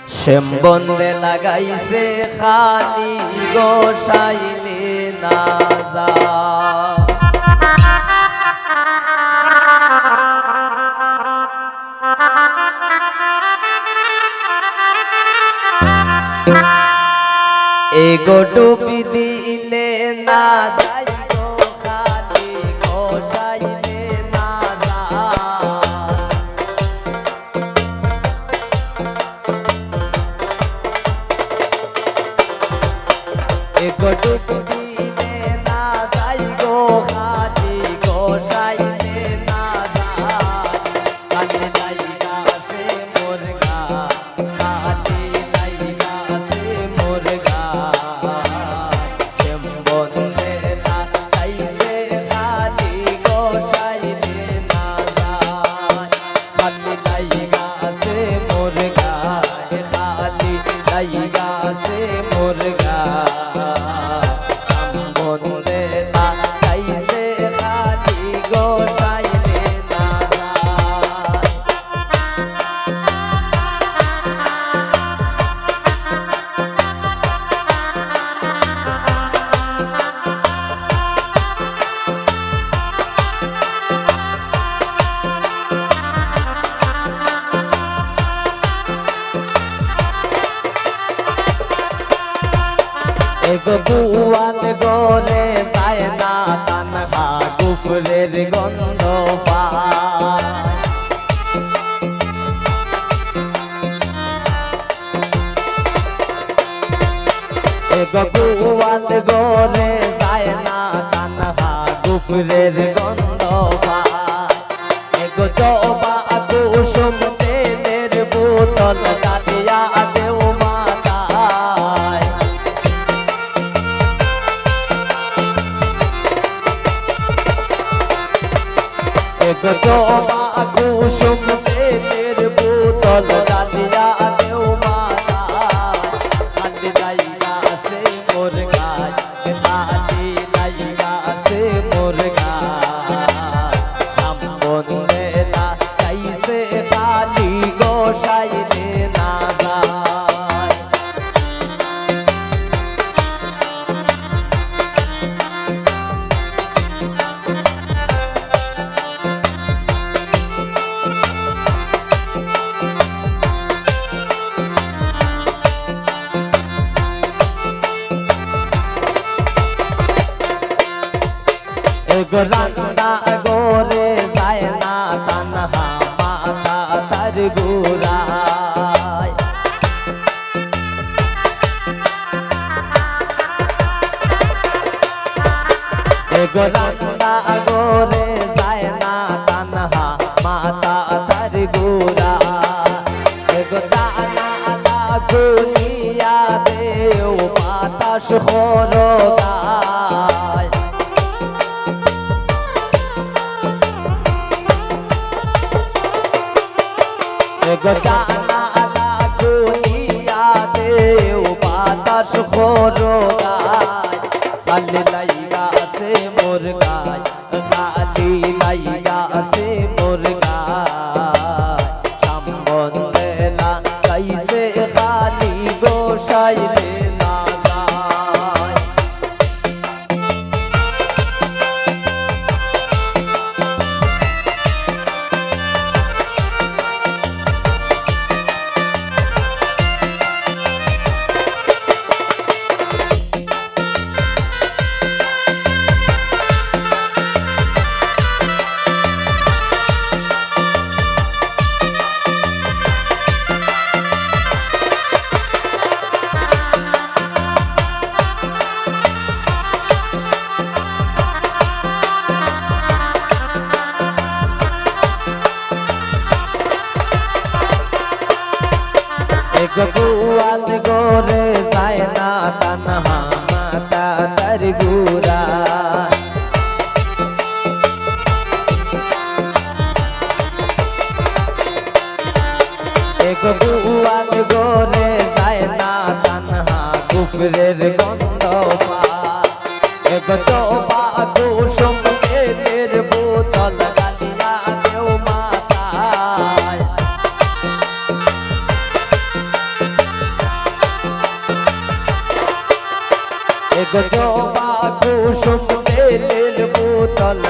শ্যামবন্দে লাগাইছে খালি গোসাইলে না যা এগো ডুবি দিলে না যাই গো খালি গোসাইলে না যা এগো ডুবি দিলে না যাই গো খালি গোসাইলে না যা কানে লাইগা আছে মুরগা খালি লাইগা আছে মুরগা গুয়াল গোলে যায় না তানহা কুফরের গন্ধ পায় গুয়াল গোলে যায় না তানহা কুফরের গন্ধ পায় এগো জবা কুসুম তেলের বোতল চালিয়া দেও মাতায় জবা কুসুম তেলের বোতল ডালিয়া দেও মাতায় খালি লাইগা আছে মোর গায় খালি লাইগা আছে মোর গায় সামনে না চাইছে খালি গোসাইলে না যায় রান্না গোরে যায় না তানহা মাতা তার গুরায় রান্না গোরে যায় না তানহা মাতা তার গুরায় জানা লাগুনিয়া দেও বাতাস খরদায় জানা লাগুনিয়া দেও বাতাস খরদায় খালি লাইগা আছে মোর গায় খালি লাইগা আছে মোর গায় সামনে না চাইছে খালি গোসাইলে না যায় গুয়াল গোরে যায় না তানহা মাতা তার গুরায় গুয়াল গোরে যায় না তানহা কুফরের গন্ধ পায় জবা কুসুম তেলের বোতল ডালিয়া দেও মাতায় এগো জবা কুসুম তেলের বোতল